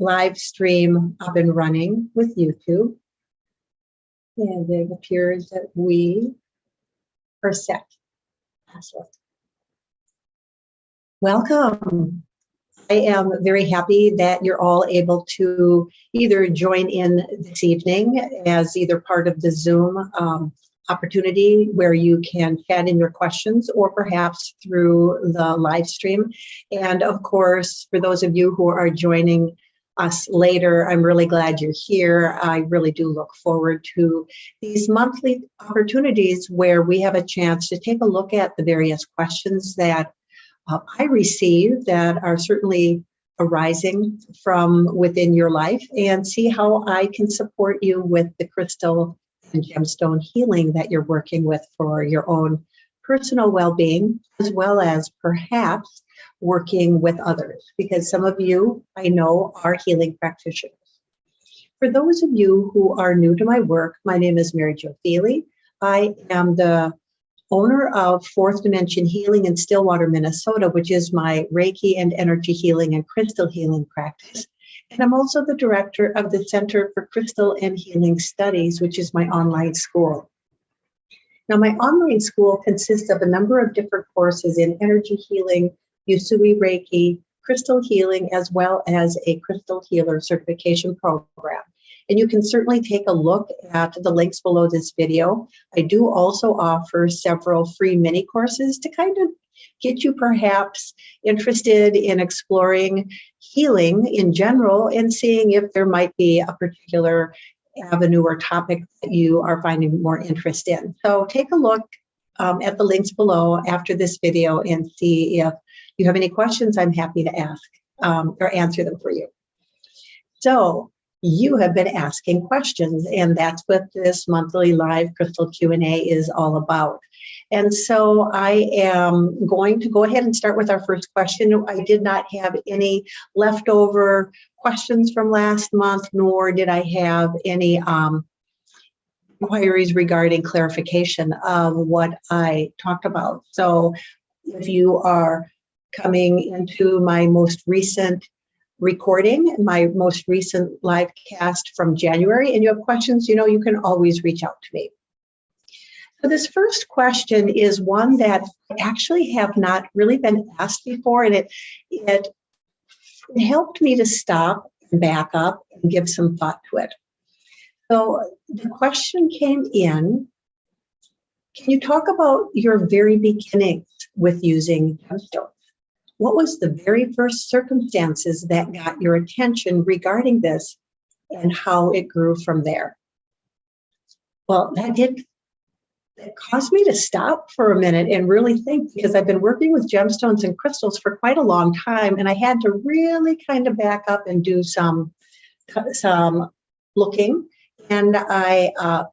live stream up and running with YouTube. And it appears that we are set. Excellent. Welcome. I am very happy that you're all able to either join in this evening as either part of the Zoom opportunity where you can chat in your questions, or perhaps through the live stream. And of course, for those of you who are joining us later, I'm really glad you're here. I really do look forward to these monthly opportunities where we have a chance to take a look at the various questions that I receive that are certainly arising from within your life, and see how I can support you with the crystal and gemstone healing that you're working with for your own personal well-being, as well as perhaps working with others, because some of you I know are healing practitioners. For those of you who are new to my work, my name is Mary Jo Feely. I am the owner of Fourth Dimension Healing in Stillwater, Minnesota, which is my Reiki and energy healing and crystal healing practice. And I'm also the director of the Center for Crystal and Healing Studies, which is my online school. Now, my online school consists of a number of different courses in energy healing, Usui Reiki, crystal healing, as well as a crystal healer certification program. And you can certainly take a look at the links below this video. I do also offer several free mini courses to kind of get you perhaps interested in exploring healing in general and seeing if there might be a particular avenue or topic that you are finding more interest in. So take a look at the links below after this video and see if you have any questions. I'm happy to ask or answer them for you. So you have been asking questions, and that's what this monthly live crystal Q&A is all about. And so I am going to go ahead and start with our first question. I did not have any leftover questions from last month, nor did I have any inquiries regarding clarification of what I talked about. So if you are coming into my most recent recording, my most recent live cast from January, and you have questions, you know, you can always reach out to me. So this first question is one that I actually have not really been asked before, and it helped me to stop and back up and give some thought to it. So the question came in: can you talk about your very beginnings with using gemstones? What was the very first circumstances that got your attention regarding this, and how it grew from there? Well, that caused me to stop for a minute and really think, because I've been working with gemstones and crystals for quite a long time, and I had to really kind of back up and do some looking. And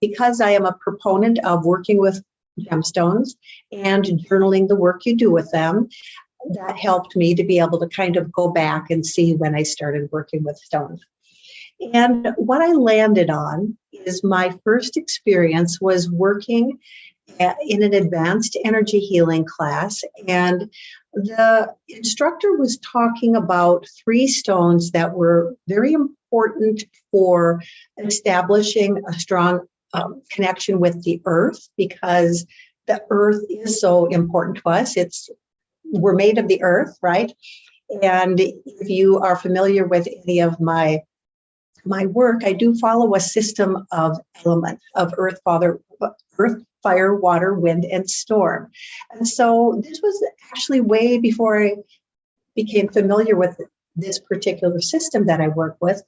because I am a proponent of working with gemstones and journaling the work you do with them, that helped me to be able to kind of go back and see when I started working with stones. And what I landed on is my first experience was working in an advanced energy healing class. And the instructor was talking about 3 stones that were very important for establishing a strong connection with the earth, because the earth is so important to us. We're made of the earth, right? And if you are familiar with any of my work, I do follow a system of elements of earth, fire, water, wind, and storm. And so this was actually way before I became familiar with this particular system that I work with.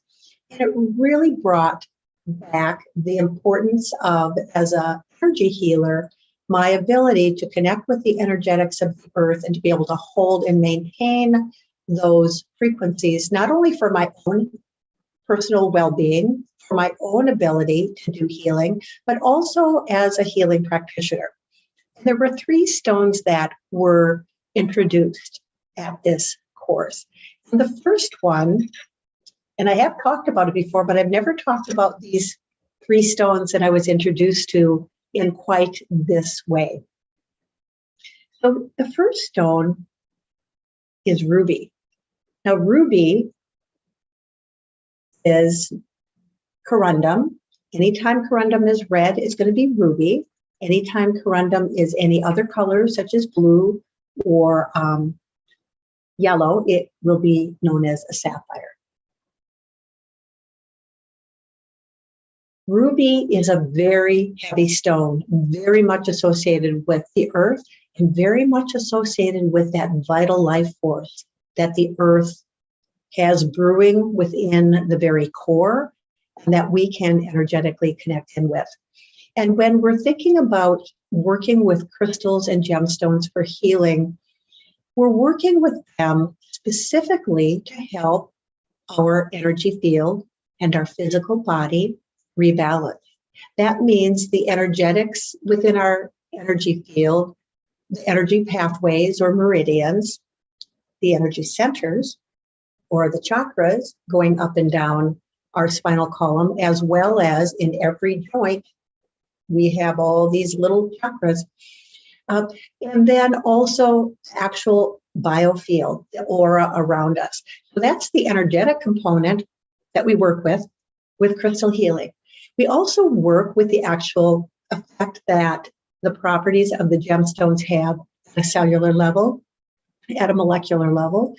And it really brought back the importance of, as an energy healer, my ability to connect with the energetics of the earth and to be able to hold and maintain those frequencies, not only for my own personal well-being, for my own ability to do healing, but also as a healing practitioner. And there were 3 stones that were introduced at this course. And the first one, and I have talked about it before, but I've never talked about these 3 stones that I was introduced to in quite this way. So the first stone is ruby. Now, ruby is corundum. Anytime corundum is red, it's going to be ruby. Anytime corundum is any other color, such as blue or yellow, it will be known as a sapphire. Ruby is a very heavy stone, very much associated with the earth and very much associated with that vital life force that the earth has brewing within the very core and that we can energetically connect in with. And when we're thinking about working with crystals and gemstones for healing, we're working with them specifically to help our energy field and our physical body rebalance. That means the energetics within our energy field, the energy pathways or meridians, the energy centers or the chakras going up and down our spinal column, as well as in every joint, we have all these little chakras. And then also actual biofield, the aura around us. So that's the energetic component that we work with crystal healing. We also work with the actual effect that the properties of the gemstones have at a cellular level, at a molecular level,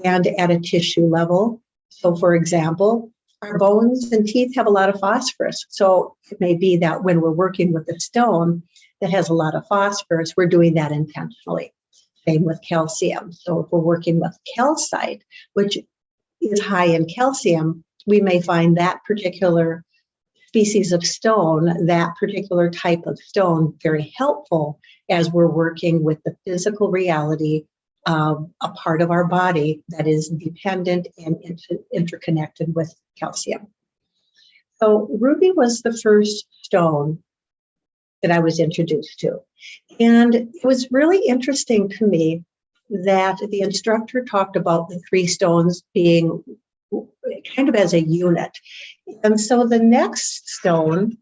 and at a tissue level. So for example, our bones and teeth have a lot of phosphorus. So it may be that when we're working with a stone that has a lot of phosphorus, we're doing that intentionally. Same with calcium. So if we're working with calcite, which is high in calcium, we may find that particular species of stone, that particular type of stone, very helpful as we're working with the physical reality of a part of our body that is dependent and interconnected with calcium. So ruby was the first stone that I was introduced to. And it was really interesting to me that the instructor talked about the three stones being kind of as a unit. And so the next stone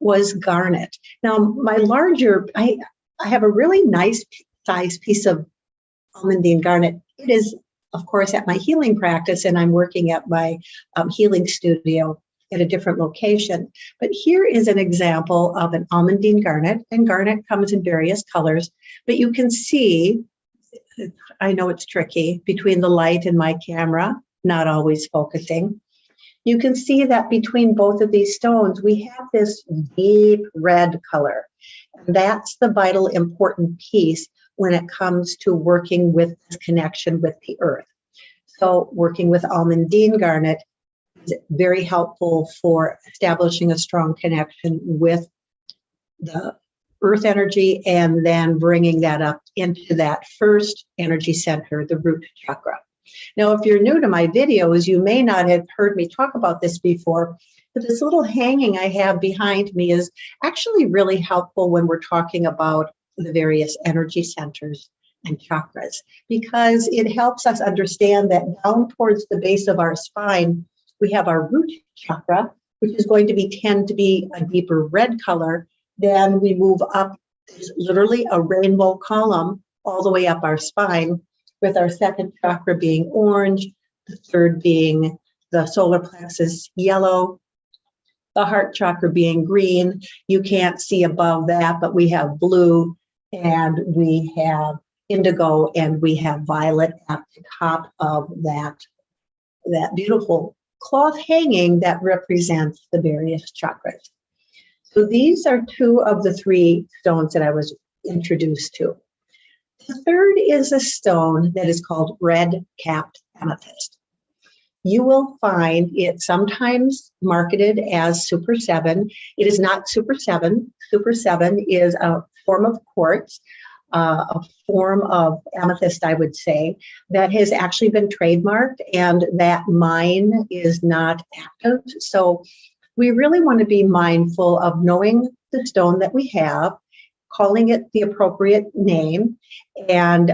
was garnet. Now, my larger, I have a really nice size piece of Almandine Garnet. It is, of course, at my healing practice, and I'm working at my healing studio at a different location. But here is an example of an Almandine Garnet, and garnet comes in various colors, but you can see, I know it's tricky, between the light and my camera, not always focusing. You can see that between both of these stones, we have this deep red color. And that's the vital important piece when it comes to working with this connection with the earth. So working with Almandine Garnet is very helpful for establishing a strong connection with the earth energy and then bringing that up into that first energy center, the root chakra. Now, if you're new to my videos, you may not have heard me talk about this before, but this little hanging I have behind me is actually really helpful when we're talking about the various energy centers and chakras, because it helps us understand that down towards the base of our spine, we have our root chakra, which is going to tend to be a deeper red color. Then we move up, literally a rainbow column all the way up our spine, with our second chakra being orange, the third being the solar plexus yellow, the heart chakra being green. You can't see above that, but we have blue, and we have indigo, and we have violet at the top of that beautiful cloth hanging that represents the various chakras. So these are two of the three stones that I was introduced to. The third is a stone that is called red-capped amethyst. You will find it sometimes marketed as Super 7. It is not Super 7. Super 7 is a form of quartz, a form of amethyst, I would say, that has actually been trademarked, and that mine is not active. So we really want to be mindful of knowing the stone that we have, calling it the appropriate name, and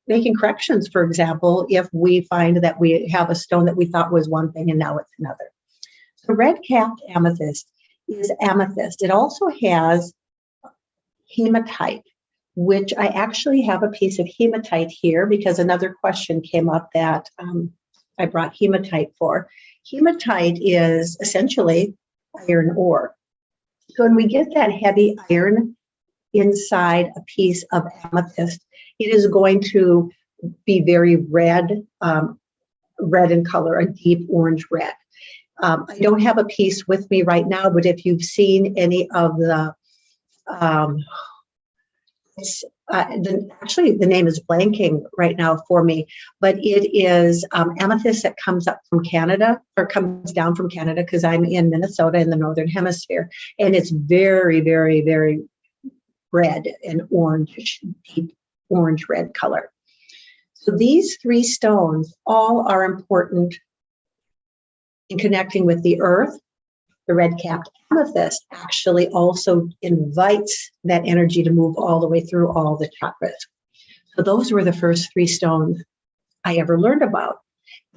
making corrections, for example, if we find that we have a stone that we thought was one thing and now it's another. So red-capped amethyst is amethyst. It also has hematite, which I actually have a piece of hematite here because another question came up that I brought hematite for. Hematite is essentially iron ore. So when we get that heavy iron inside a piece of amethyst, it is going to be very red, red in color, a deep orange red. I don't have a piece with me right now, but if you've seen any of the, actually the name is blanking right now for me, but it is amethyst that comes up from Canada, or comes down from Canada, because I'm in Minnesota in the Northern Hemisphere, and it's very, very, very red and orange, deep orange red color. So these three stones all are important in connecting with the earth. The red-capped amethyst actually also invites that energy to move all the way through all the chakras. So those were the first three stones I ever learned about.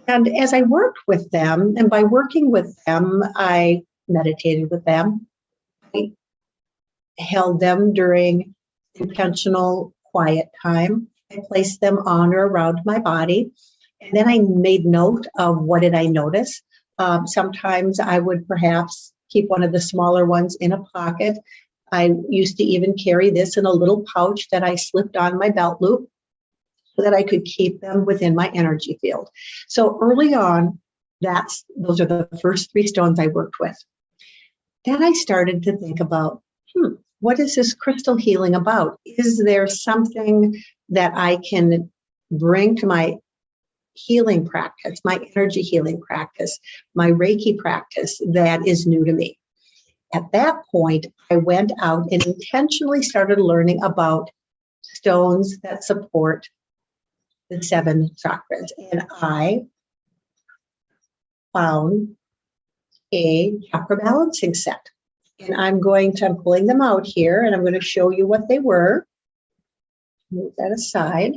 And as I worked with them, and by working with them, I meditated with them. I held them during intentional quiet time. I placed them on or around my body. And then I made note of what did I notice. Sometimes I would perhaps keep one of the smaller ones in a pocket. I used to even carry this in a little pouch that I slipped on my belt loop so that I could keep them within my energy field. So early on, those are the first three stones I worked with. Then I started to think about, what is this crystal healing about? Is there something that I can bring to my healing practice, my energy healing practice, my Reiki practice that is new to me? At that point, I went out and intentionally started learning about stones that support the 7 chakras. And I found a chakra balancing set. And I'm pulling them out here, and I'm going to show you what they were. Move that aside.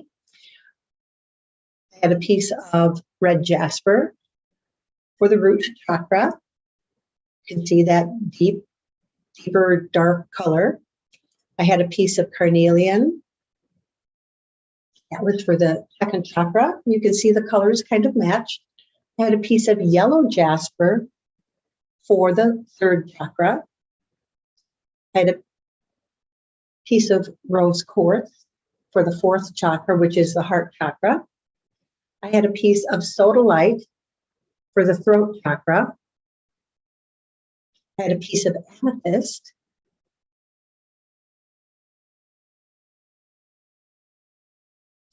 I had a piece of red jasper for the root chakra. You can see that deeper dark color. I had a piece of carnelian. That was for the second chakra. You can see the colors kind of match. I had a piece of yellow jasper for the third chakra. I had a piece of rose quartz for the fourth chakra, which is the heart chakra. I had a piece of sodalite for the throat chakra. I had a piece of amethyst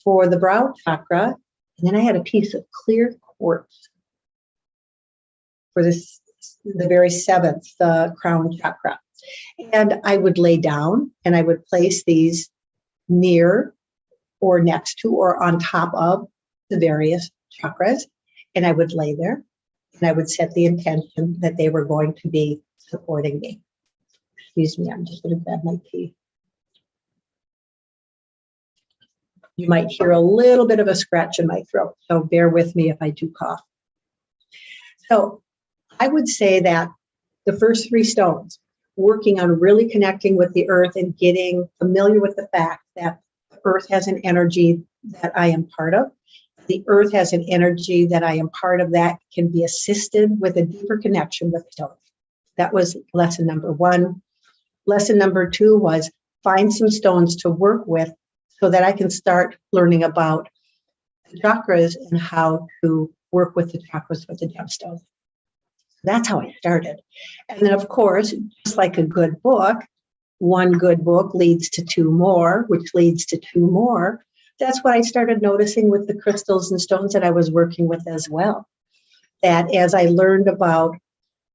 for the brow chakra. And then I had a piece of clear quartz for the very seventh, the crown chakra. And I would lay down and I would place these near or next to or on top of the various chakras. And I would lay there and I would set the intention that they were going to be supporting me. Excuse me, I'm just going to grab my tea. You might hear a little bit of a scratch in my throat, so bear with me if I do cough. So I would say that the first three stones, working on really connecting with the earth and getting familiar with the fact that the earth has an energy that I am part of. The earth has an energy that I am part of that can be assisted with a deeper connection with stones. That was lesson number 1. Lesson number 2 was find some stones to work with so that I can start learning about the chakras and how to work with the chakras with the gemstones. That's how I started. And then, of course, just like a good book, one good book leads to 2 more, which leads to 2 more. That's what I started noticing with the crystals and stones that I was working with as well. That as I learned about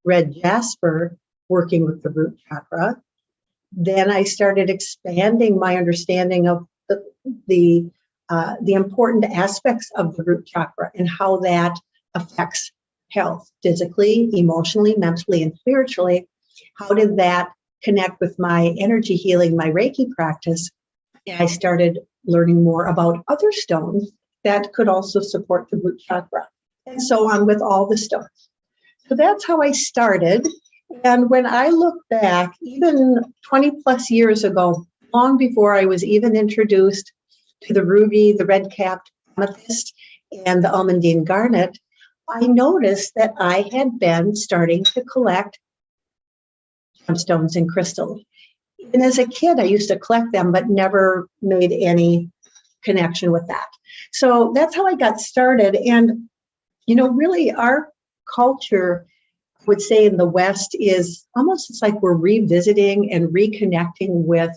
red jasper working with the root chakra, then I started expanding my understanding of the important aspects of the root chakra and how that affects health, physically, emotionally, mentally, and spiritually. How did that connect with my energy healing, my Reiki practice? And I started learning more about other stones that could also support the root chakra, and so on with all the stones. So that's how I started. And when I look back, even 20 plus years ago, long before I was even introduced to the ruby, the red-capped amethyst, and the Almandine Garnet, I noticed that I had been starting to collect gemstones and crystals. And as a kid, I used to collect them, but never made any connection with that. So that's how I got started. And, really our culture, I would say in the West, is almost, it's like we're revisiting and reconnecting with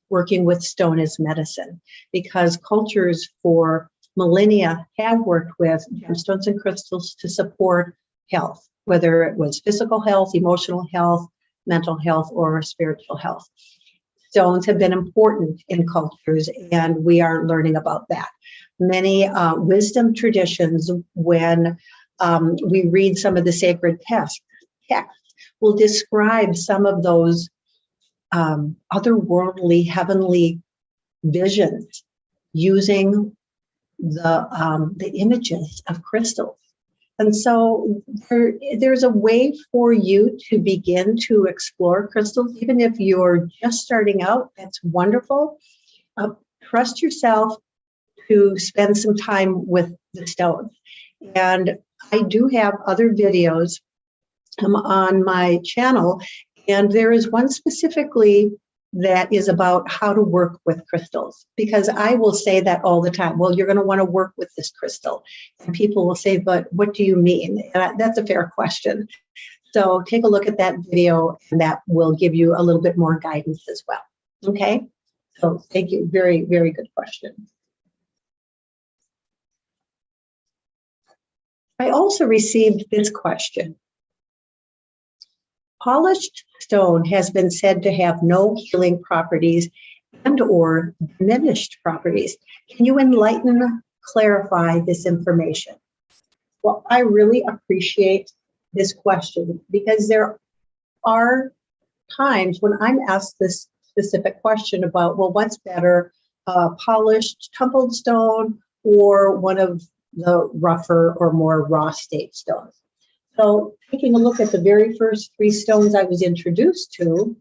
working with stone as medicine, because cultures for millennia have worked with gemstones and crystals to support health, whether it was physical health, emotional health, mental health, or spiritual health. Stones have been important in cultures, and we are learning about that. Many wisdom traditions, when we read some of the sacred texts, will describe some of those otherworldly, heavenly visions using the images of crystals. And so there's a way for you to begin to explore crystals, even if you're just starting out. That's wonderful. Trust yourself to spend some time with the stones. And I do have other videos on my channel, and there is one specifically that is about how to work with crystals, because I will say that all the time. Well, you're going to want to work with this crystal. And people will say, but what do you mean? And that's a fair question. So take a look at that video, and that will give you a little bit more guidance as well. Okay? So thank you. Very, very good question. I also received this question. Polished stone has been said to have no healing properties and or diminished properties. Can you enlighten, clarify this information? Well, I really appreciate this question, because there are times when I'm asked this specific question about, well, what's better, polished tumbled stone or one of the rougher or more raw state stones? So taking a look at the very first three stones I was introduced to,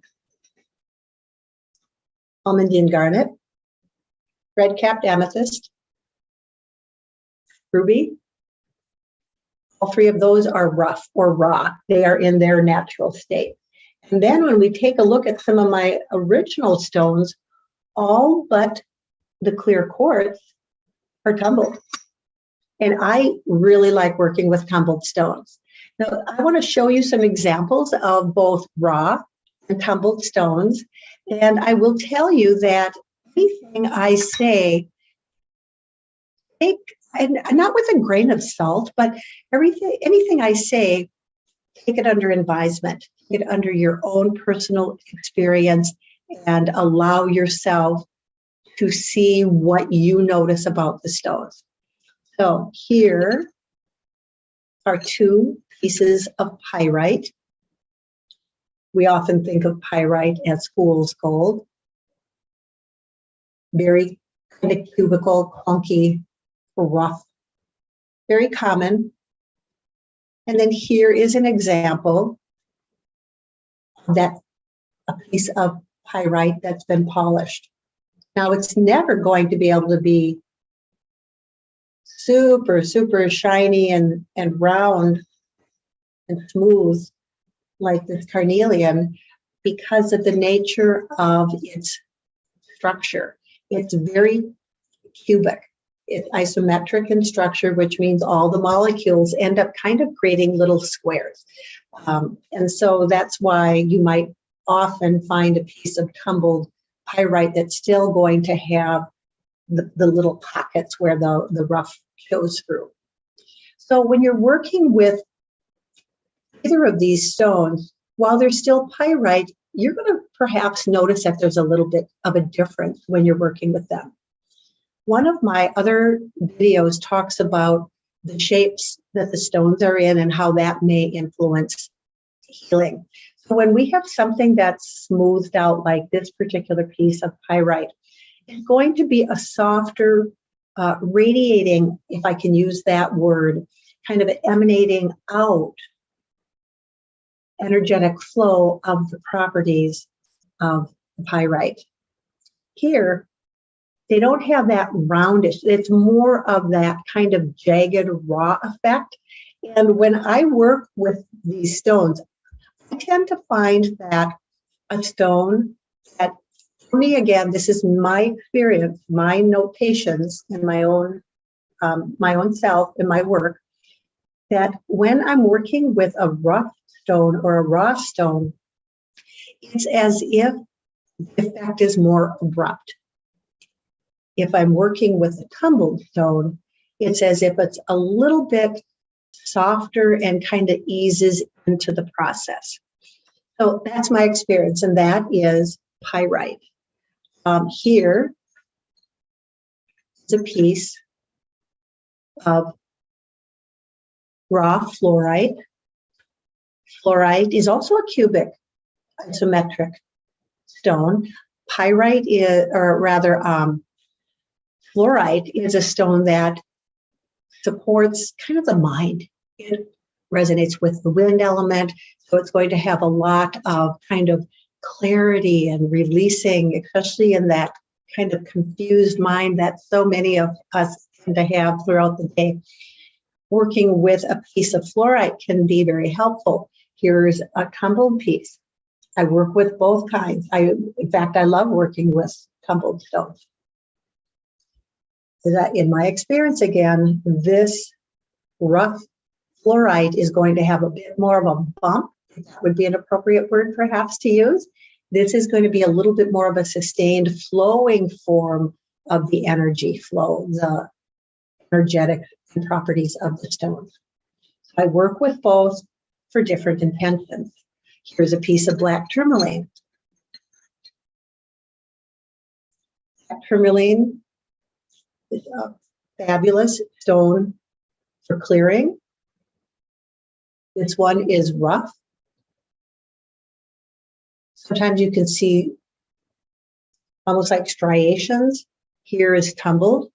Almandine Garnet, red-capped amethyst, ruby. All three of those are rough or raw. They are in their natural state. And then when we take a look at some of my original stones, all but the clear quartz are tumbled. And I really like working with tumbled stones. Now, I want to show you some examples of both raw and tumbled stones. And I will tell you that anything I say, and not with a grain of salt, but anything I say, take it under advisement, take it under your own personal experience, and allow yourself to see what you notice about the stones. So here are two pieces of pyrite. We often think of pyrite as fool's gold. Very kind of cubical, clunky, rough, very common. And then here is an example of that, a piece of pyrite that's been polished. Now, it's never going to be able to be super, super shiny and round and smooth like this carnelian, because of the nature of its structure. It's very cubic. It's isometric in structure, which means all the molecules end up kind of creating little squares. And so that's why you might often find a piece of tumbled pyrite that's still going to have the little pockets where the rough shows through. So when you're working with either of these stones, while they're still pyrite, you're going to perhaps notice that there's a little bit of a difference when you're working with them. One of my other videos talks about the shapes that the stones are in and how that may influence healing. So when we have something that's smoothed out like this particular piece of pyrite, it's going to be a softer, radiating, if I can use that word, kind of emanating out energetic flow of the properties of the pyrite. Here, they don't have that roundish, it's more of that kind of jagged raw effect. And when I work with these stones, I tend to find that a stone that, for me, again, this is my experience, my notations, and my own self in my work, that when I'm working with a rough stone or a raw stone, it's as if the effect is more abrupt. If I'm working with a tumbled stone, it's as if it's a little bit softer and kind of eases into the process. So that's my experience, and that is pyrite. Here is a piece of raw fluorite. Fluorite is also a cubic isometric stone. Pyrite is, or rather, fluorite is a stone that supports kind of the mind. It resonates with the wind element, so it's going to have a lot of kind of clarity and releasing, especially in that kind of confused mind that so many of us tend to have throughout the day. Working with a piece of fluorite can be very helpful. Here's a tumbled piece. I work with both kinds. In fact, I love working with tumbled stones. In my experience, again, this rough fluorite is going to have a bit more of a bump. That would be an appropriate word perhaps to use. This is going to be a little bit more of a sustained flowing form of the energy flow, the energetic properties of the stones. So I work with both for different intentions. Here's a piece of black tourmaline. Black tourmaline is a fabulous stone for clearing. This one is rough. Sometimes you can see almost like striations. Here is tumbled.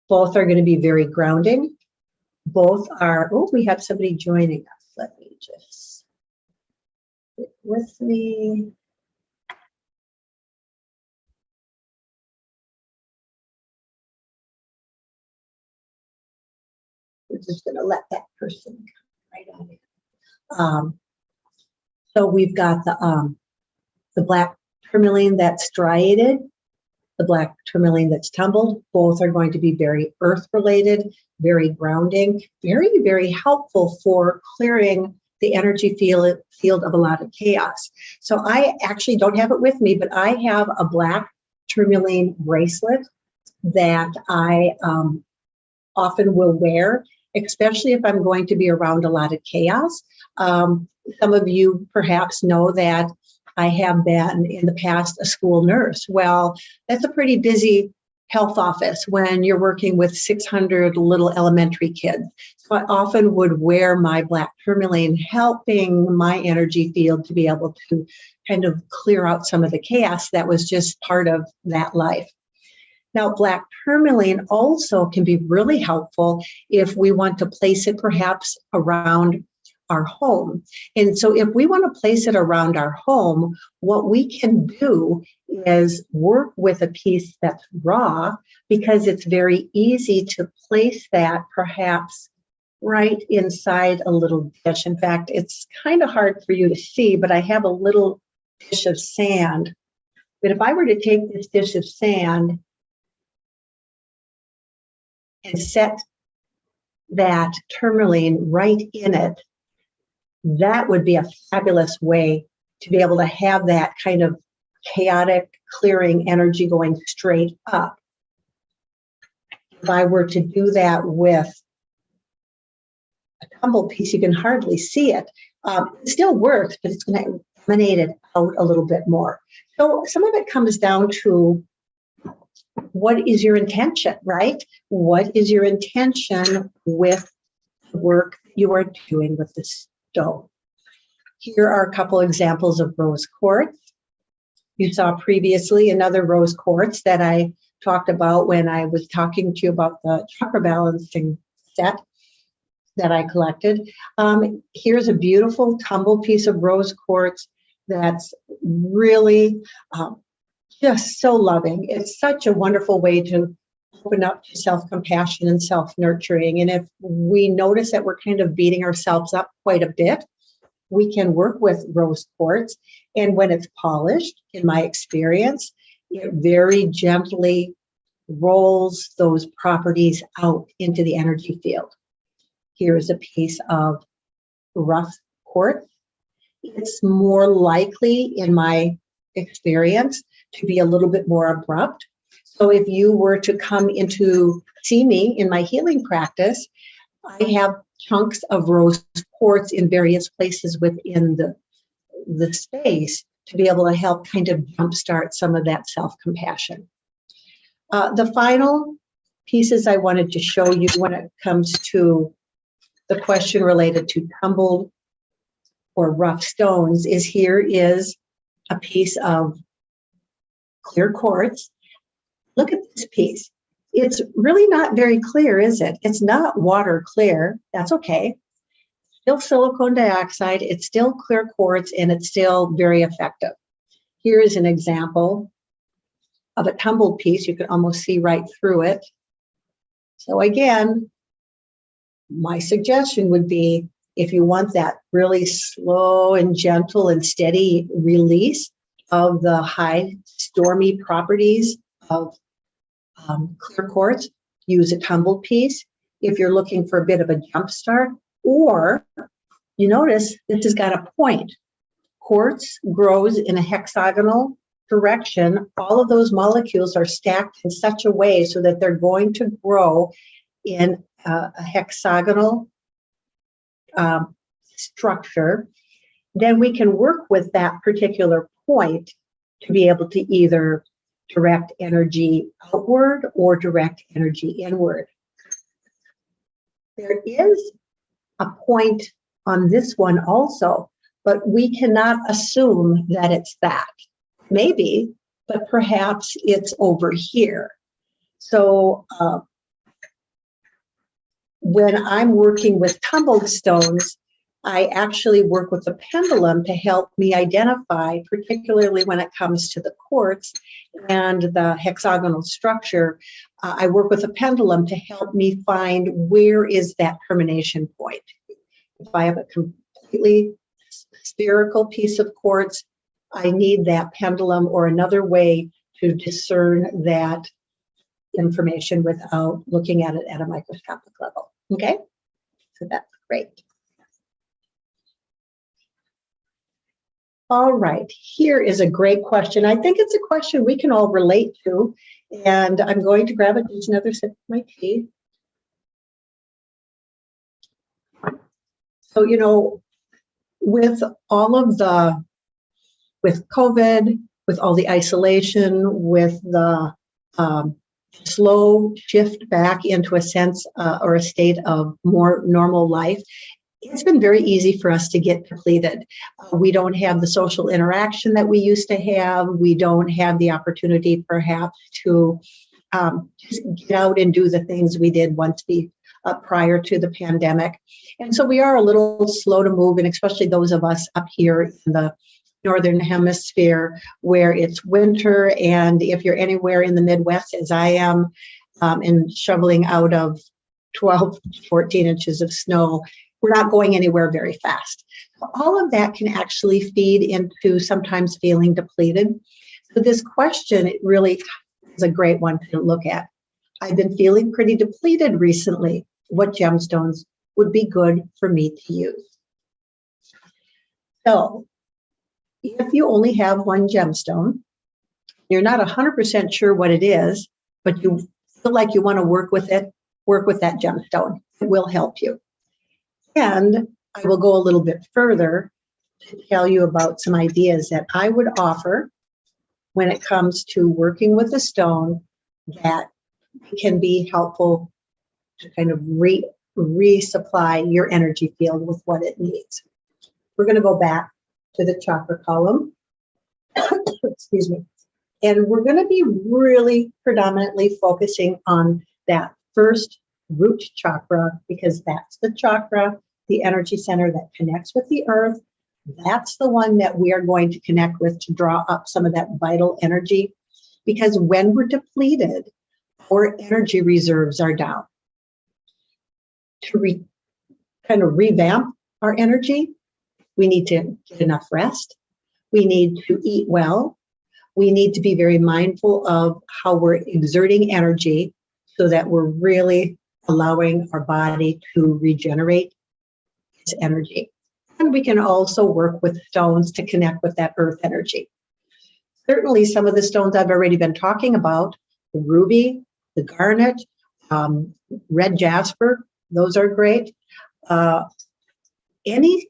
Both are going to be very grounding. Both are, oh, we have somebody joining us. Let me just get with me. We're just going to let that person come right on in. So we've got the black tourmaline that's striated, the black tourmaline that's tumbled. Both are going to be very earth-related, very grounding, very, very helpful for clearing the energy field of a lot of chaos. So I actually don't have it with me, but I have a black tourmaline bracelet that I often will wear, especially if I'm going to be around a lot of chaos. Some of you perhaps know that I have been in the past a school nurse. Well, that's a pretty busy health office when you're working with 600 little elementary kids. So I often would wear my black tourmaline, helping my energy field to be able to kind of clear out some of the chaos that was just part of that life. Now, black tourmaline also can be really helpful if we want to place it perhaps around our home. And so if we want to place it around our home, what we can do is work with a piece that's raw, because it's very easy to place that perhaps right inside a little dish. In fact, it's kind of hard for you to see, but I have a little dish of sand. But if I were to take this dish of sand and set that tourmaline right in it, that would be a fabulous way to be able to have that kind of chaotic clearing energy going straight up. If I were to do that with a tumbled piece, you can hardly see it. It still works, but it's going to emanate it out a little bit more. So some of it comes down to, what is your intention, right? What is your intention with the work you are doing with this stone? Here are a couple examples of rose quartz. You saw previously another rose quartz that I talked about when I was talking to you about the chakra balancing set that I collected. Here's a beautiful tumbled piece of rose quartz that's really just so loving. It's such a wonderful way to open up to self-compassion and self-nurturing. And if we notice that we're kind of beating ourselves up quite a bit, we can work with rose quartz. And when it's polished, in my experience, it very gently rolls those properties out into the energy field. Here is a piece of rough quartz. It's more likely, in my experience, to be a little bit more abrupt. So if you were to come into see me in my healing practice, I have chunks of rose quartz in various places within the space to be able to help kind of jumpstart some of that self-compassion. The final pieces I wanted to show you when it comes to the question related to tumbled or rough stones is here is a piece of clear quartz. Look at this piece. It's really not very clear, is it? It's not water clear. That's okay. Still silicone dioxide. It's still clear quartz, and it's still very effective. Here is an example of a tumbled piece. You can almost see right through it. So again, my suggestion would be, if you want that really slow and gentle and steady release of the high stormy properties of clear quartz, use a tumbled piece. If you're looking for a bit of a jump start, or you notice this has got a point. Quartz grows in a hexagonal direction. All of those molecules are stacked in such a way so that they're going to grow in a hexagonal structure. Then we can work with that particular point to be able to either direct energy outward or direct energy inward. There is a point on this one also, but we cannot assume that it's that. Maybe, but perhaps it's over here. So when I'm working with tumbled stones, I actually work with the pendulum to help me identify, particularly when it comes to the quartz and the hexagonal structure. I work with a pendulum to help me find where is that termination point. If I have a completely spherical piece of quartz, I need that pendulum or another way to discern that information without looking at it at a microscopic level. Okay, so that's great. All right, here is a great question. I think it's a question we can all relate to, and I'm going to grab just another sip of my tea. So, you know, with all of with COVID, with all the isolation, with the slow shift back into a sense or a state of more normal life, it's been very easy for us to get depleted. We don't have the social interaction that we used to have. We don't have the opportunity perhaps to just get out and do the things we did once prior to the pandemic. And so we are a little slow to move, and especially those of us up here in the Northern Hemisphere where it's winter. And if you're anywhere in the Midwest, as I am, and shoveling out of 12 to 14 inches of snow, we're not going anywhere very fast. All of that can actually feed into sometimes feeling depleted. So this question, it really is a great one to look at. I've been feeling pretty depleted recently. What gemstones would be good for me to use? So if you only have one gemstone, you're not 100% sure what it is, but you feel like you want to work with it, work with that gemstone. It will help you. And I will go a little bit further to tell you about some ideas that I would offer when it comes to working with a stone that can be helpful to kind of resupply your energy field with what it needs. We're going to go back to the chakra column. Excuse me. And we're going to be really predominantly focusing on that first root chakra, because that's the chakra, the energy center that connects with the earth. That's the one that we are going to connect with to draw up some of that vital energy. Because when we're depleted, our energy reserves are down. To kind of revamp our energy, we need to get enough rest. We need to eat well. We need to be very mindful of how we're exerting energy so that we're really allowing our body to regenerate its energy. And we can also work with stones to connect with that earth energy. Certainly some of the stones I've already been talking about, the ruby, the garnet, red jasper, those are great. Any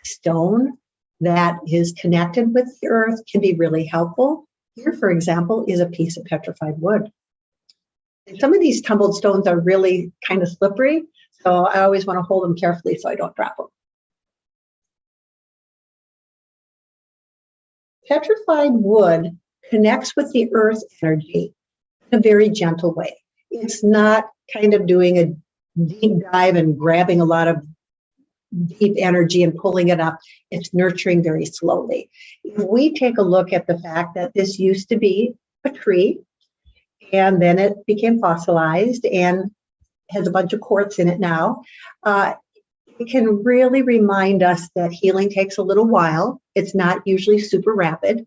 stone that is connected with the earth can be really helpful. Here, for example, is a piece of petrified wood. And some of these tumbled stones are really kind of slippery, so I always want to hold them carefully so I don't drop them. Petrified wood connects with the earth energy in a very gentle way. It's not kind of doing a deep dive and grabbing a lot of deep energy and pulling it up. It's nurturing very slowly. If we take a look at the fact that this used to be a tree, and then it became fossilized and has a bunch of quartz in it now, it can really remind us that healing takes a little while. It's not usually super rapid,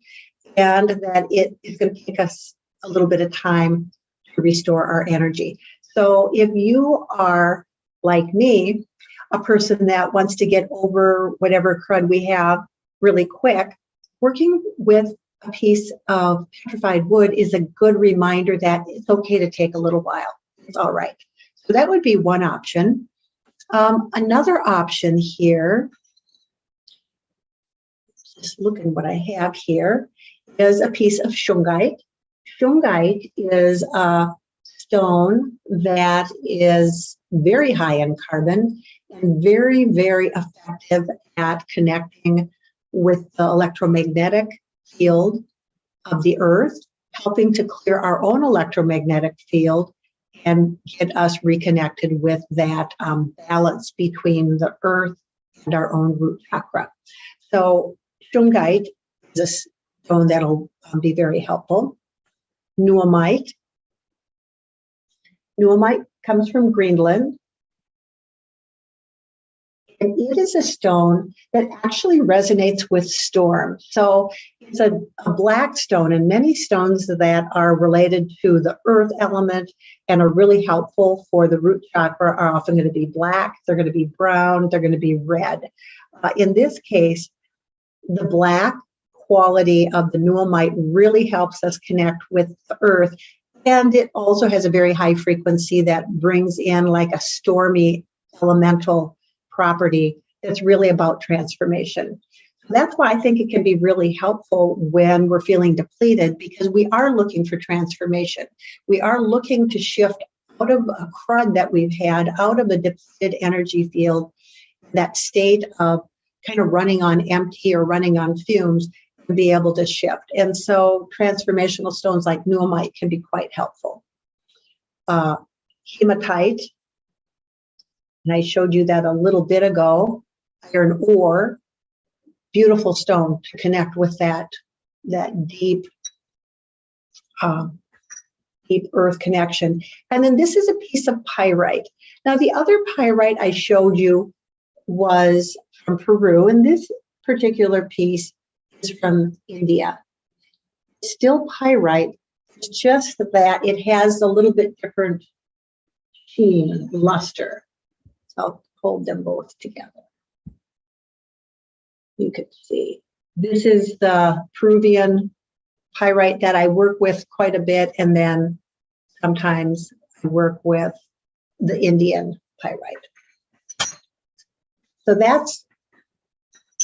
and that it is going to take us a little bit of time to restore our energy. So if you are, like me, a person that wants to get over whatever crud we have really quick, working with a piece of petrified wood is a good reminder that it's okay to take a little while. It's all right. So that would be one option. Another option here, just looking what I have here, is a piece of shungite. Shungite is a stone that is very high in carbon and very, very effective at connecting with the electromagnetic field of the earth, helping to clear our own electromagnetic field and get us reconnected with that balance between the earth and our own root chakra. So shungite is a stone that'll be very helpful. Nuamite. Nuamite comes from Greenland. And it is a stone that actually resonates with storm. So it's a black stone, and many stones that are related to the earth element and are really helpful for the root chakra are often going to be black, they're going to be brown, they're going to be red. In this case, the black quality of the nuamite really helps us connect with the earth. And it also has a very high frequency that brings in like a stormy elemental property that's really about transformation. That's why I think it can be really helpful when we're feeling depleted, because we are looking for transformation. We are looking to shift out of a crud that we've had, out of a depleted energy field, that state of kind of running on empty or running on fumes, and be able to shift. And so transformational stones like nuamite can be quite helpful. Hematite, and I showed you that a little bit ago, iron ore, beautiful stone to connect with that deep, deep earth connection. And then this is a piece of pyrite. Now the other pyrite I showed you was from Peru, and this particular piece is from India. It's still pyrite, it's just that it has a little bit different sheen, luster. I'll hold them both together. You can see. This is the Peruvian pyrite that I work with quite a bit, and then sometimes I work with the Indian pyrite. So that's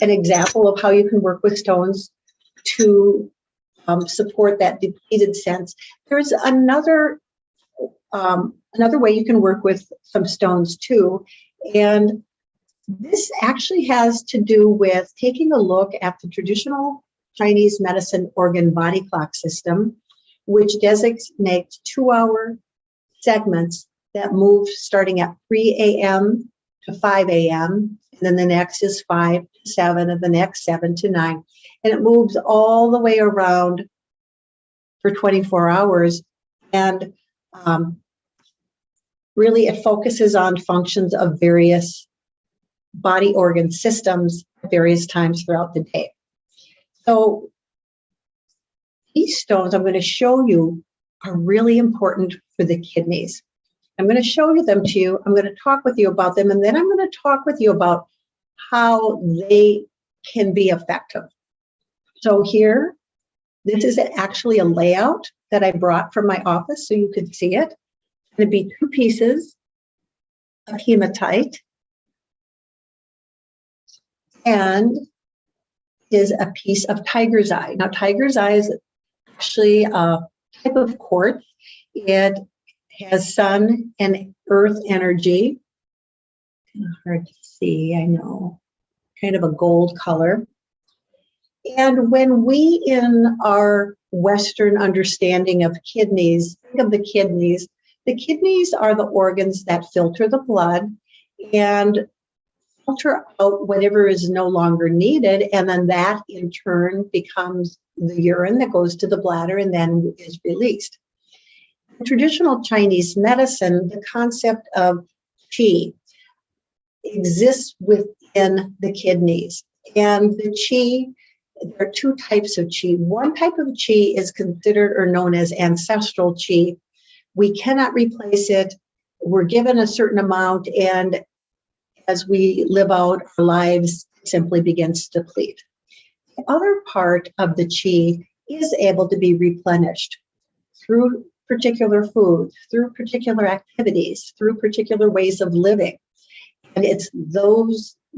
an example of how you can work with stones to support that depleted sense. There's another way you can work with some stones too, and this actually has to do with taking a look at the traditional Chinese medicine organ body clock system, which designates 2-hour segments that move starting at 3 a.m. to 5 a.m., and then the next is 5 to 7, and the next 7 to 9. And it moves all the way around for 24 hours. And really it focuses on functions of various body organ systems at various times throughout the day. So these stones I'm going to show you are really important for the kidneys. I'm going to show you them to you. I'm going to talk with you about them, and then I'm going to talk with you about how they can be effective. So here, this is actually a layout that I brought from my office so you could see it. It's going to be 2 pieces of hematite and is a piece of tiger's eye. Now, tiger's eye is actually a type of quartz. It has sun and earth energy. Kind of hard to see, I know. Kind of a gold color. And when we, in our Western understanding of kidneys, think of the kidneys are the organs that filter the blood and filter out whatever is no longer needed, and then that in turn becomes the urine that goes to the bladder and then is released. In traditional Chinese medicine, the concept of qi exists within the kidneys. And the qi, there are 2 types of qi. One type of qi is considered or known as ancestral qi. We cannot replace it. We're given a certain amount, and as we live out our lives, it simply begins to deplete. The other part of the qi is able to be replenished through particular foods, through particular activities, through particular ways of living. And it's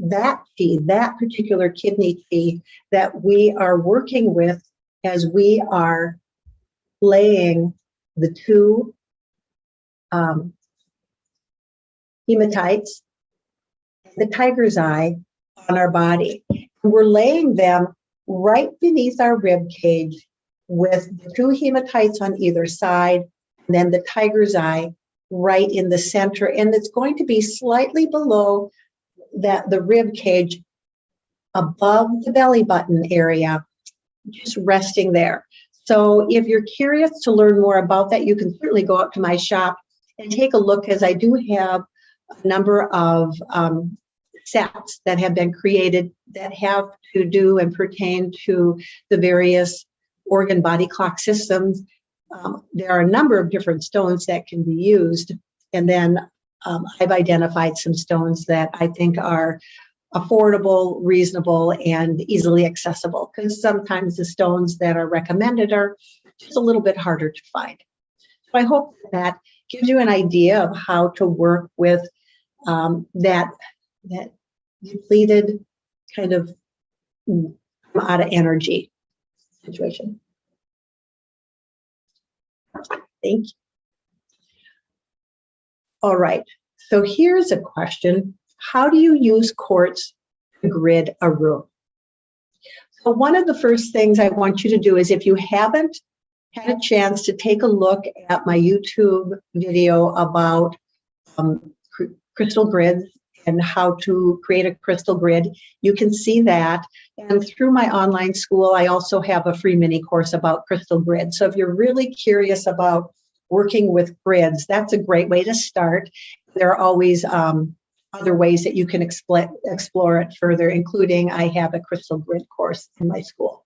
that qi, that particular kidney qi, that we are working with as we are laying the 2 hematites, the tiger's eye, on our body. We're laying them right beneath our rib cage with the 2 hematites on either side, and then the tiger's eye right in the center. And it's going to be slightly below the rib cage, above the belly button area, just resting there. So if you're curious to learn more about that, you can certainly go out to my shop and take a look, as I do have a number of sets that have been created that have to do and pertain to the various organ body clock systems. There are a number of different stones that can be used. And then I've identified some stones that I think are affordable, reasonable, and easily accessible, because sometimes the stones that are recommended are just a little bit harder to find. So I hope that gives you an idea of how to work with that depleted kind of out of energy situation. Thank you. All right, so here's a question. How do you use quartz to grid a room? So one of the first things I want you to do is, if you haven't had a chance to take a look at my YouTube video about crystal grids and how to create a crystal grid, you can see that. And through my online school, I also have a free mini course about crystal grids. So if you're really curious about working with grids, that's a great way to start. There are always other ways that you can explore it further, including I have a crystal grid course in my school.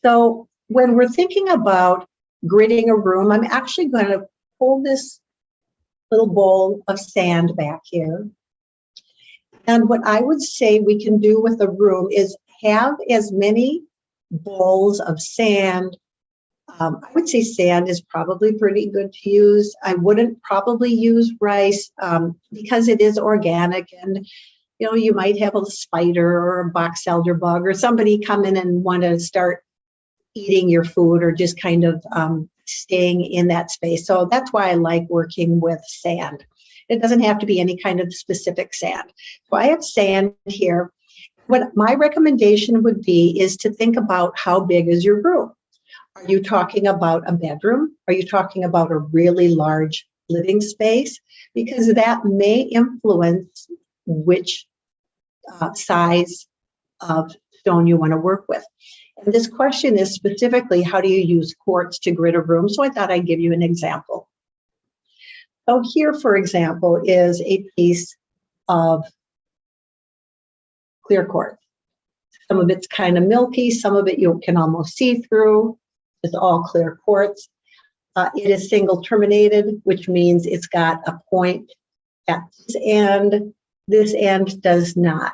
So when we're thinking about gridding a room, I'm actually going to pull this little bowl of sand back here. And what I would say we can do with a room is have as many bowls of sand. I would say sand is probably pretty good to use. I wouldn't probably use rice because it is organic, and you might have a spider or a box elder bug or somebody come in and want to start eating your food, or just kind of staying in that space. So that's why I like working with sand. It doesn't have to be any kind of specific sand. So I have sand here. What my recommendation would be is to think about how big is your room. Are you talking about a bedroom? Are you talking about a really large living space? Because that may influence which size of stone you want to work with. And this question is specifically, how do you use quartz to grid a room? So I thought I'd give you an example. So here, for example, is a piece of clear quartz. Some of it's kind of milky, some of it you can almost see through. It's all clear quartz. It is single terminated, which means it's got a point at this end. This end does not.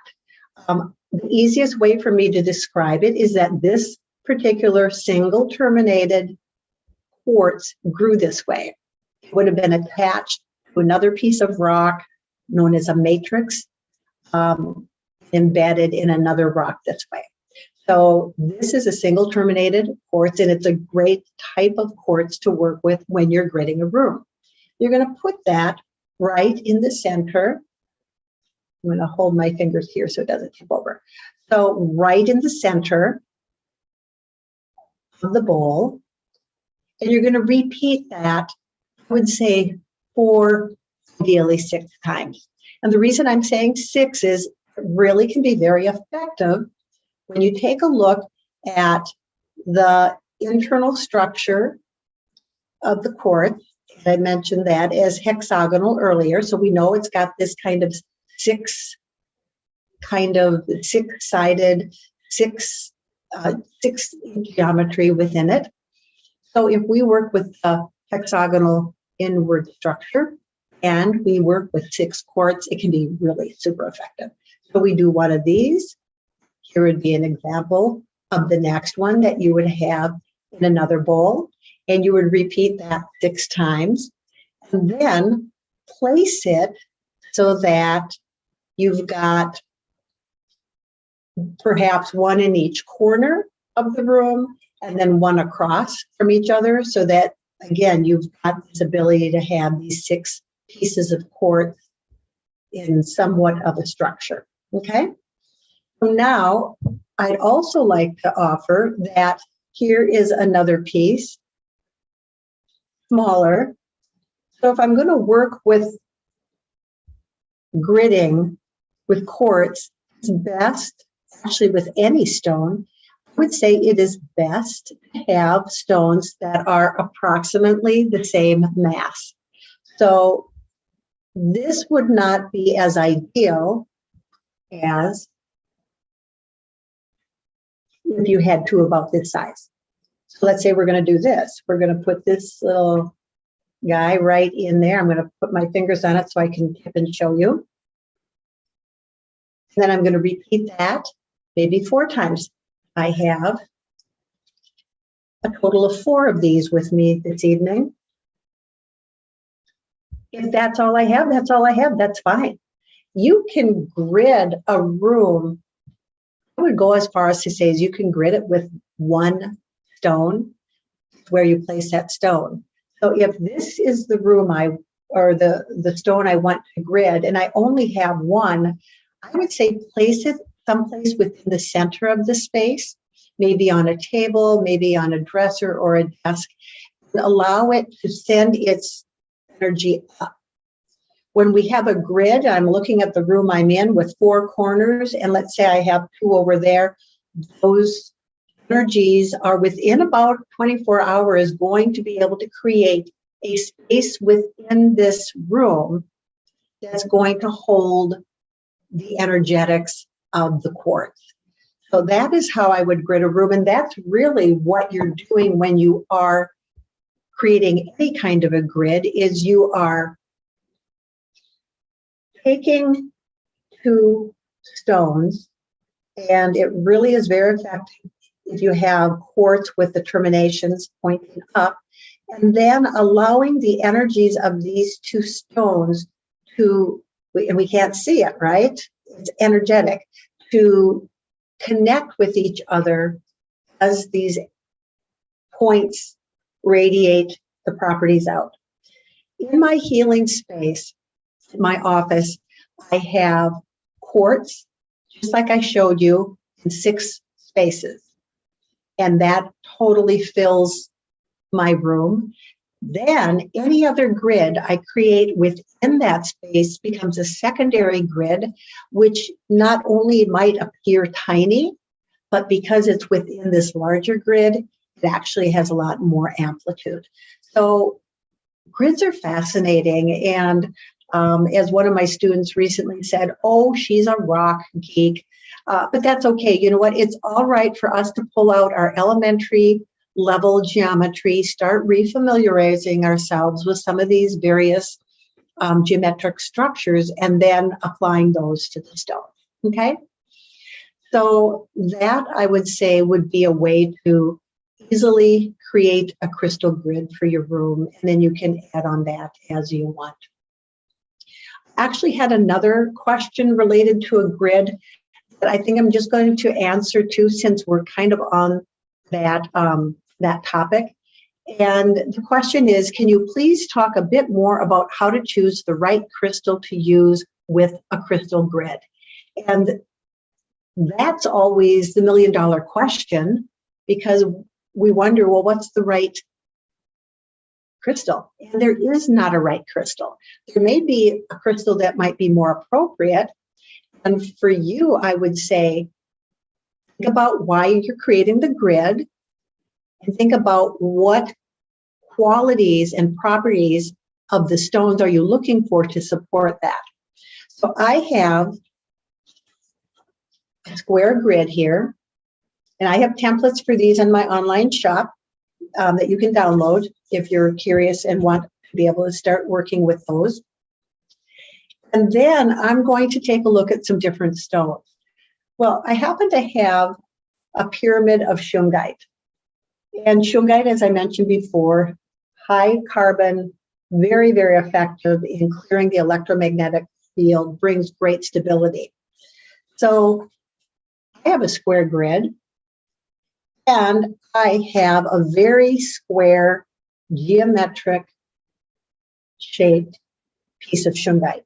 The easiest way for me to describe it is that this particular single terminated quartz grew this way. It would have been attached to another piece of rock known as a matrix, embedded in another rock this way. So this is a single terminated quartz, and it's a great type of quartz to work with when you're gridding a room. You're going to put that right in the center. I'm going to hold my fingers here so it doesn't tip over. So right in the center of the bowl, and you're going to repeat that, I would say 4, ideally 6 times. And the reason I'm saying 6 is it really can be very effective when you take a look at the internal structure of the quartz. I mentioned that as hexagonal earlier, so we know it's got this kind of six-sided, six geometry within it. So if we work with the hexagonal inward structure and we work with 6 quartz, it can be really super effective. So we do one of these. Here would be an example of the next one that you would have in another bowl, and you would repeat that 6 times, and then place it so that you've got perhaps one in each corner of the room and then one across from each other, so that, again, you've got this ability to have these 6 pieces of quartz in somewhat of a structure, okay? So now, I'd also like to offer that here is another piece, smaller. So if I'm going to work with gridding with quartz, it's best, actually with any stone, I would say it is best to have stones that are approximately the same mass. So this would not be as ideal as if you had 2 about this size. So let's say we're going to do this. We're going to put this little guy right in there. I'm going to put my fingers on it so I can tip and show you. And then I'm going to repeat that maybe 4 times. I have a total of 4 of these with me this evening. If that's all I have, that's all I have. That's fine. You can grid a room. I would go as far as to say is you can grid it with 1 stone where you place that stone. So if this is the room or the stone I want to grid and I only have 1, I would say place it someplace within the center of the space, maybe on a table, maybe on a dresser or a desk. Allow it to send its energy up. When we have a grid, I'm looking at the room I'm in with 4 corners, and let's say I have 2 over there. Those energies are within about 24 hours going to be able to create a space within this room that's going to hold the energetics of the quartz. So that is how I would grid a room, and that's really what you're doing when you are creating any kind of a grid, is you are taking 2 stones, and it really is very effective if you have quartz with the terminations pointing up, and then allowing the energies of these 2 stones to, and we can't see it, right? It's energetic, to connect with each other as these points radiate the properties out. In my healing space, my office, I have quartz, just like I showed you, in 6 spaces. And that totally fills my room. Then any other grid I create within that space becomes a secondary grid, which not only might appear tiny, but because it's within this larger grid, it actually has a lot more amplitude. So grids are fascinating. And as one of my students recently said, oh, she's a rock geek. But that's okay. You know what? It's all right for us to pull out our elementary level geometry, start refamiliarizing ourselves with some of these various geometric structures, and then applying those to the stone. Okay? So that, I would say, would be a way to easily create a crystal grid for your room, and then you can add on that as you want. I actually had another question related to a grid that I think I'm just going to answer to, since we're kind of on that, that topic. And the question is, can you please talk a bit more about how to choose the right crystal to use with a crystal grid? And that's always the million-dollar question, because we wonder, well, what's the right crystal? And there is not a right crystal. There may be a crystal that might be more appropriate. And for you, I would say, think about why you're creating the grid, and think about what qualities and properties of the stones are you looking for to support that. So I have a square grid here, and I have templates for these in my online shop that you can download if you're curious and want to be able to start working with those. And then I'm going to take a look at some different stones. Well, I happen to have a pyramid of shungite. And shungite, as I mentioned before, high carbon, very, very effective in clearing the electromagnetic field, brings great stability. So I have a square grid, and I have a very square, geometric shaped piece of shungite.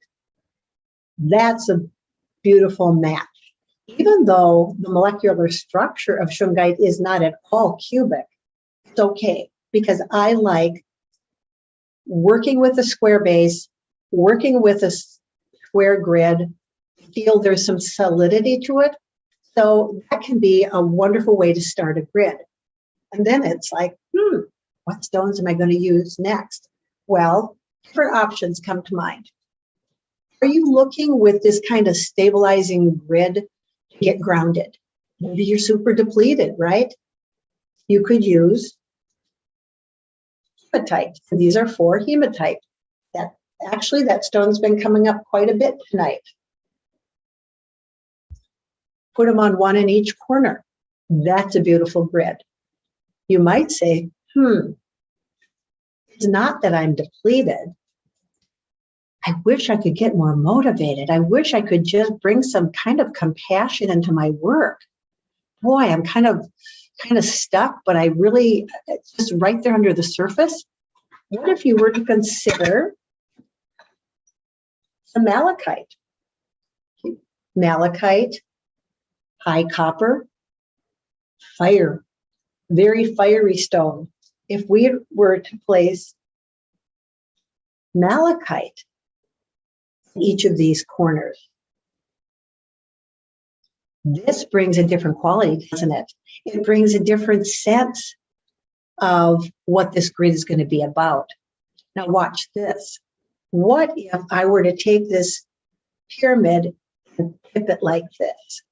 That's a beautiful match. Even though the molecular structure of shungite is not at all cubic, it's okay, because I like working with a square base, working with a square grid, feel there's some solidity to it. So that can be a wonderful way to start a grid. And then it's like, what stones am I going to use next? Well, different options come to mind. Are you looking with this kind of stabilizing grid to get grounded? Maybe you're super depleted, right? You could use hematite. And these are 4 hematite. That stone's been coming up quite a bit tonight. Put them on 1 in each corner. That's a beautiful grid. You might say, it's not that I'm depleted. I wish I could get more motivated. I wish I could just bring some kind of compassion into my work. Boy, I'm kind of stuck, but it's just right there under the surface. What if you were to consider some malachite? Malachite, high copper, fire, very fiery stone. If we were to place malachite in each of these corners, this brings a different quality, doesn't it? It brings a different sense of what this grid is going to be about. Now watch this. What if I were to take this pyramid and tip it like this?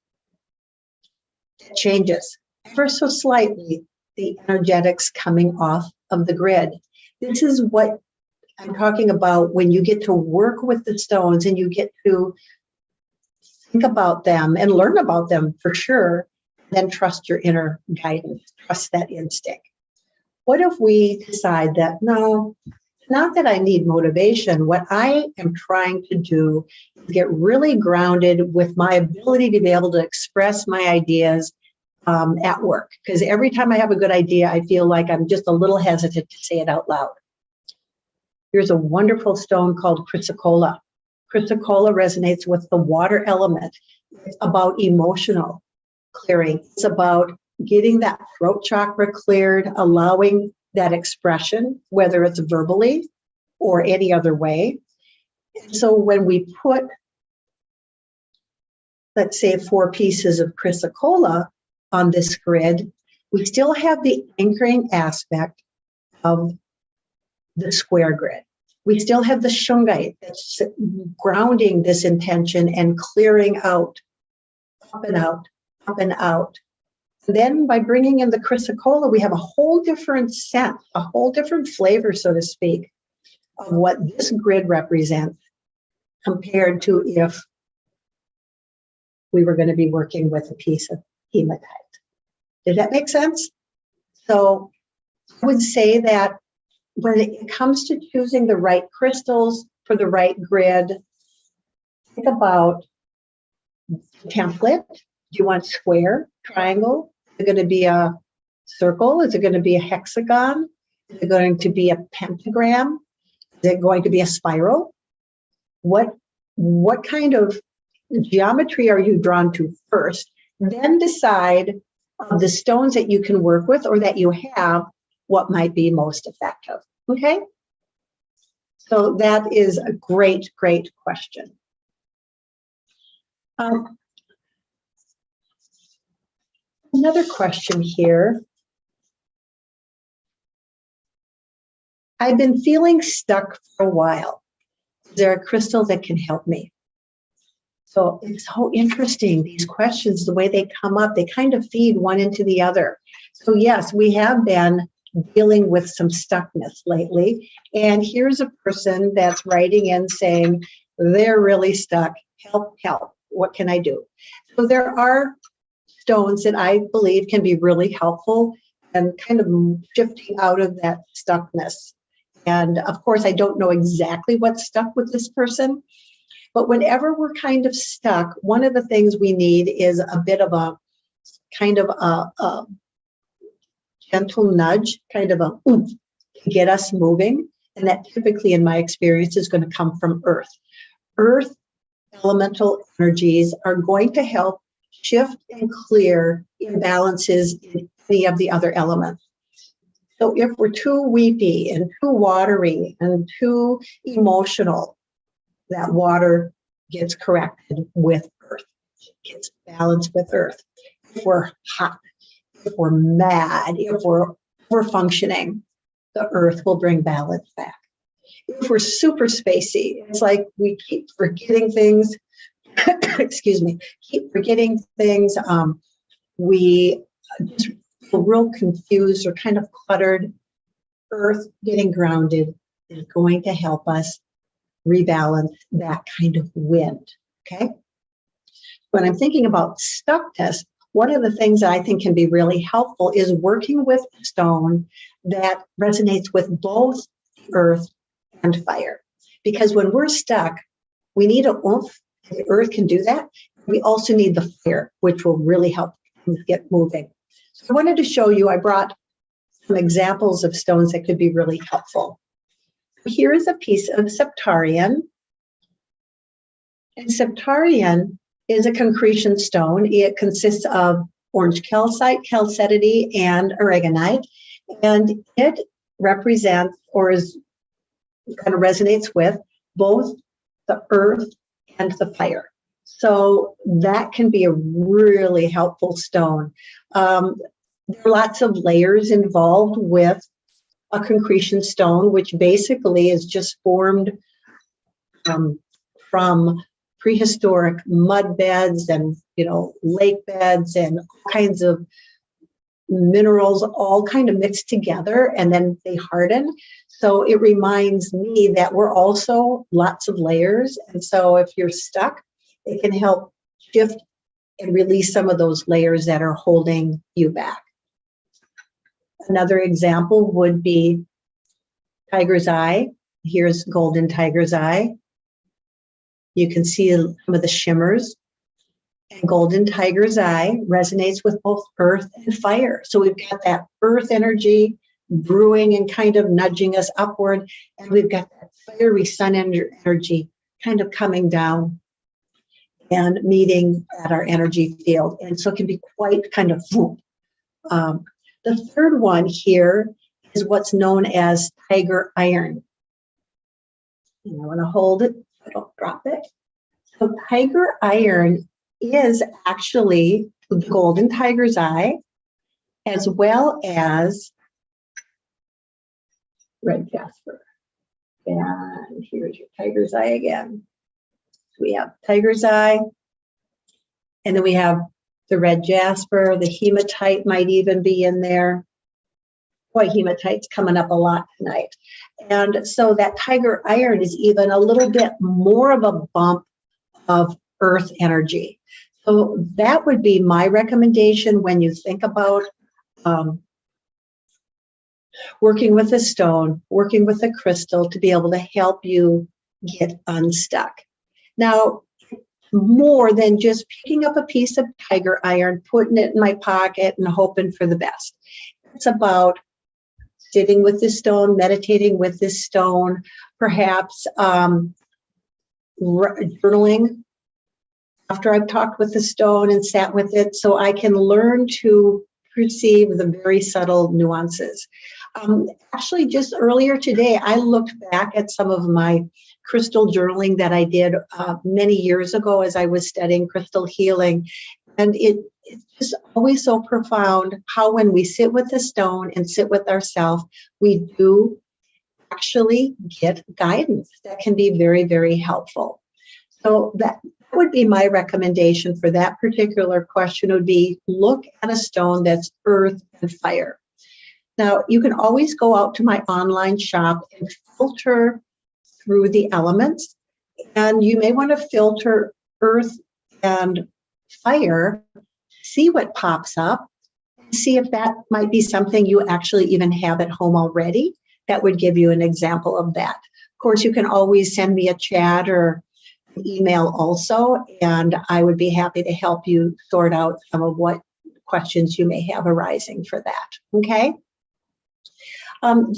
It changes ever so slightly the energetics coming off of the grid. This is what I'm talking about when you get to work with the stones and you get to think about them and learn about them for sure, then trust your inner guidance, trust that instinct. What if we decide that, no, not that I need motivation. What I am trying to do is get really grounded with my ability to be able to express my ideas at work. Because every time I have a good idea, I feel like I'm just a little hesitant to say it out loud. Here's a wonderful stone called chrysocolla. Chrysocolla resonates with the water element. It's about emotional clearing. It's about getting that throat chakra cleared, allowing that expression, whether it's verbally or any other way. And so when we put, let's say, 4 pieces of chrysocolla on this grid, we still have the anchoring aspect of the square grid. We still have the shungite that's grounding this intention and clearing out, up and out, up and out. And then by bringing in the chrysocolla, we have a whole different scent, a whole different flavor, so to speak, of what this grid represents compared to if we were going to be working with a piece of hematite. Did that make sense? So I would say that when it comes to choosing the right crystals for the right grid, think about the template. Do you want square, triangle? Is it going to be a circle? Is it going to be a hexagon? Is it going to be a pentagram? Is it going to be a spiral? What kind of geometry are you drawn to first? Then decide of the stones that you can work with or that you have, what might be most effective. Okay? So that is a great, great question. Another question here. I've been feeling stuck for a while. Is there a crystal that can help me? So it's so interesting, these questions, the way they come up, they kind of feed one into the other. So yes, we have been dealing with some stuckness lately. And here's a person that's writing in saying, they're really stuck. Help, help. What can I do? So there are stones that I believe can be really helpful and kind of shifting out of that stuckness. And of course, I don't know exactly what's stuck with this person, but whenever we're kind of stuck, one of the things we need is a bit of a kind of a gentle nudge, kind of a oomph to get us moving. And that typically, in my experience, is going to come from earth. Earth elemental energies are going to help shift and clear imbalances in any of the other elements. So if we're too weepy and too watery and too emotional, that water gets corrected with earth, gets balanced with earth. If we're hot, if we're mad, if we're functioning, the earth will bring balance back. If we're super spacey, it's like we keep forgetting things, excuse me, keep forgetting things. We just feel real confused or kind of cluttered. Earth getting grounded is going to help us rebalance that kind of wind, okay? When I'm thinking about stuckness, one of the things that I think can be really helpful is working with a stone that resonates with both earth and fire. Because when we're stuck, we need a oomph. The earth can do that. We also need the fire, which will really help things get moving. So I wanted to show you, I brought some examples of stones that could be really helpful. Here is a piece of septarian. And septarian is a concretion stone. It consists of orange calcite, chalcedony, and aragonite. And it represents or is kind of resonates with both the earth and the fire. So that can be a really helpful stone. There are lots of layers involved with a concretion stone, which basically is just formed from prehistoric mud beds and, lake beds and all kinds of minerals all kind of mixed together, and then they harden. So it reminds me that we're also lots of layers. And so if you're stuck, it can help shift and release some of those layers that are holding you back. Another example would be tiger's eye. Here's golden tiger's eye. You can see some of the shimmers. And golden tiger's eye resonates with both earth and fire. So we've got that earth energy brewing and kind of nudging us upward. And we've got that fiery sun energy kind of coming down and meeting at our energy field. And so it can be quite kind of whoop. The third one here is what's known as tiger iron. And I want to hold it so I don't drop it. So tiger iron is actually the golden tiger's eye, as well as red jasper. And here's your tiger's eye again. We have tiger's eye, and then we have the red jasper. The hematite might even be in there. Boy, hematite's coming up a lot tonight. And so that tiger iron is even a little bit more of a bump of earth energy. So that would be my recommendation when you think about working with a stone, working with a crystal to be able to help you get unstuck. Now, more than just picking up a piece of tiger iron, putting it in my pocket and hoping for the best. It's about sitting with this stone, meditating with this stone, perhaps journaling after I've talked with the stone and sat with it, so I can learn to perceive the very subtle nuances. Actually, just earlier today, I looked back at some of my crystal journaling that I did many years ago as I was studying crystal healing. And it's just always so profound how when we sit with the stone and sit with ourselves, we do actually get guidance that can be very, very helpful. So that would be my recommendation for that particular question would be look at a stone that's earth and fire. Now, you can always go out to my online shop and filter through the elements, and you may want to filter earth and fire, see what pops up, see if that might be something you actually even have at home already. That would give you an example of that. Of course, you can always send me a chat or an email also, and I would be happy to help you sort out some of what questions you may have arising for that, okay?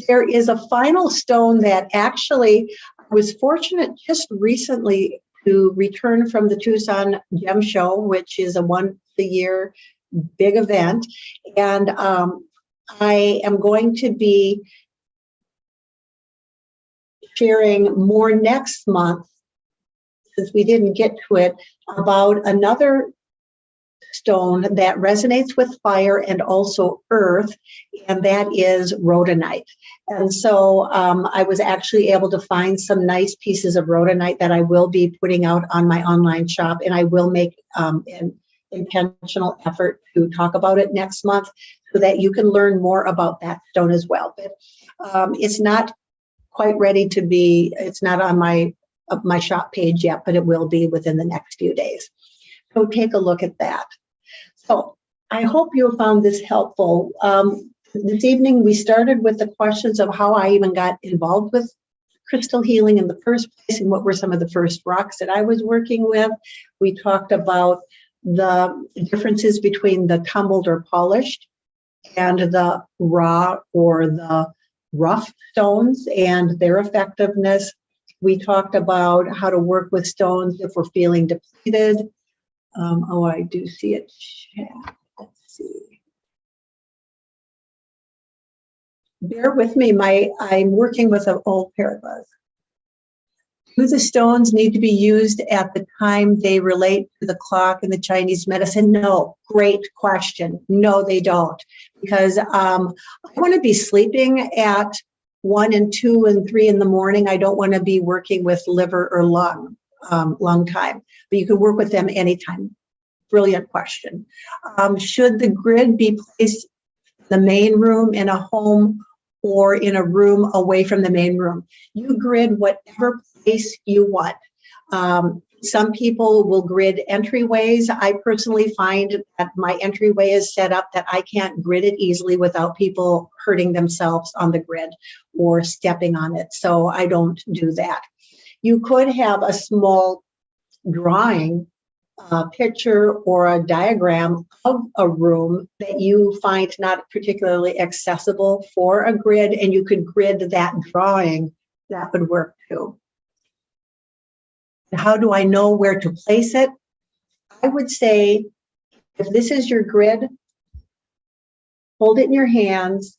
There is a final stone that actually I was fortunate just recently to return from the Tucson Gem Show, which is a once-a-year big event. And I am going to be sharing more next month, since we didn't get to it, about another stone that resonates with fire and also earth, and that is rhodonite. And so I was actually able to find some nice pieces of rhodonite that I will be putting out on my online shop, and I will make an intentional effort to talk about it next month so that you can learn more about that stone as well. But it's not quite ready to be, it's not on my shop page yet, but it will be within the next few days. So take a look at that. So I hope you found this helpful. This evening, we started with the questions of how I even got involved with crystal healing in the first place and what were some of the first rocks that I was working with. We talked about the differences between the tumbled or polished and the raw or the rough stones and their effectiveness. We talked about how to work with stones if we're feeling depleted. Oh, I do see it. Let's see. Bear with me. I'm working with an old pair of us. Do the stones need to be used at the time they relate to the clock in the Chinese medicine? No. Great question. No, they don't. Because I want to be sleeping at 1 and 2 and 3 in the morning. I don't want to be working with liver or lung time, but you can work with them anytime. Brilliant question. Should the grid be placed in the main room in a home or in a room away from the main room? You grid whatever place you want. Some people will grid entryways. I personally find that my entryway is set up that I can't grid it easily without people hurting themselves on the grid or stepping on it. So I don't do that. You could have a small drawing, picture or a diagram of a room that you find not particularly accessible for a grid, and you could grid that drawing. That would work too. How do I know where to place it? I would say, if this is your grid, hold it in your hands,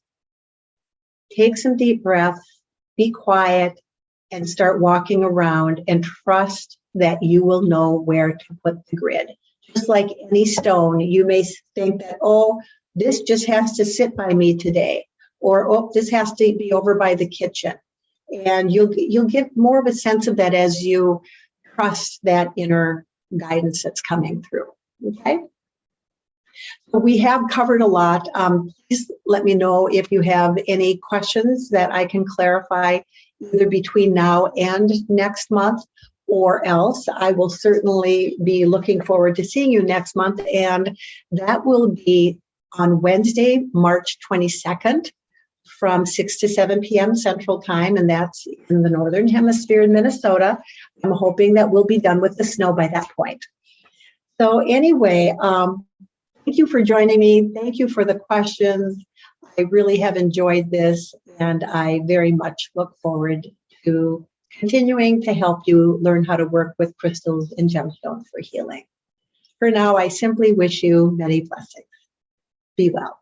take some deep breaths, be quiet, and start walking around and trust that you will know where to put the grid. just like any stone, you may think that, oh, this just has to sit by me today, or oh, this has to be over by the kitchen. And you'll get more of a sense of that as you trust that inner guidance that's coming through. Okay. So we have covered a lot. Please let me know if you have any questions that I can clarify either between now and next month, or else I will certainly be looking forward to seeing you next month. And that will be on Wednesday, March 22nd from 6 to 7 p.m. Central Time, and that's in the Northern Hemisphere in Minnesota. I'm hoping that we'll be done with the snow by that point. So anyway, thank you for joining me. Thank you for the questions. I really have enjoyed this, and I very much look forward to continuing to help you learn how to work with crystals and gemstones for healing. For now, I simply wish you many blessings. Be well.